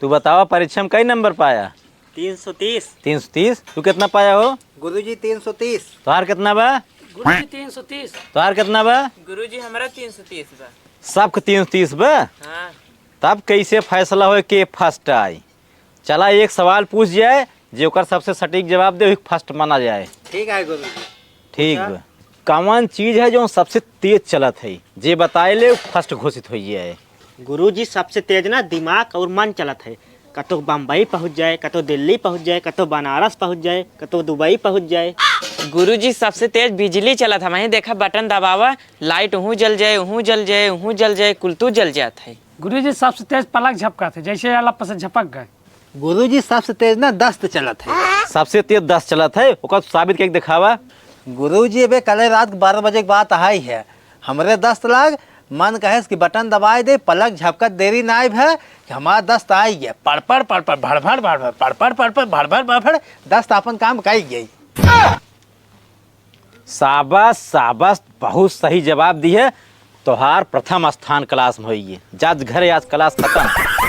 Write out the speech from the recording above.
तू बतावा परीक्षा में कई नंबर पाया? 330। 330। तू कितना पाया हो? गुरुजी 330। तोहार कितना बा? गुरुजी 330। तोहार कितना बा? गुरुजी हमारा 330 बा। सबके 330 बा। हाँ। तब कैसे फैसला हो के फर्स्ट आई? चला एक सवाल पूछ जाए, जो ओकर सबसे सटीक जवाब दे फर्स्ट माना जाए। ठीक है गुरुजी। ठीक बा। कौन चीज है जो सबसे तेज चलत है, जे बताए ले फर्स्ट घोषित हो जाए। गुरुजी सबसे तेज ना दिमाग और मन चलत है। कतो बम्बई पहुंच जाए, कतो दिल्ली पहुंच जाए, कतो बनारस पहुंच जाए, कतो दुबई पहुंच जाए। गुरुजी सबसे तेज बिजली चला था। मैंने देखा बटन दबावा, लाइट उहूँ जल जाए, उहूँ जल जाए, उहूँ जल जाए, कुलतू जल जाता है। गुरुजी सबसे तेज पलक झपका थे, जैसे अल्लाह से झपक गए। गुरुजी सबसे तेज ना दस्त चलत है। सबसे तेज 10 चलत है, ओकर साबित करके दिखावा। गुरुजी अबे कल रात 12 बजे के बात आई है, हमरे दस्त लाग मन कहे कि बटन दबाए दे, पलक झपकत देरी नाइब है कि हमारा दस्त आई गया। पड़ पड़ पड़ पड़ भड़ भड़ भड़ भड़ पड़ पड़ पड़ पड़ भड़ भड़ भड़ भड़ दस्त अपन काम कई गई। शाबाश शाबाश, बहुत सही जवाब दी है। तोहार प्रथम स्थान क्लास में हुई है। जा घर आज क्लास खत्म।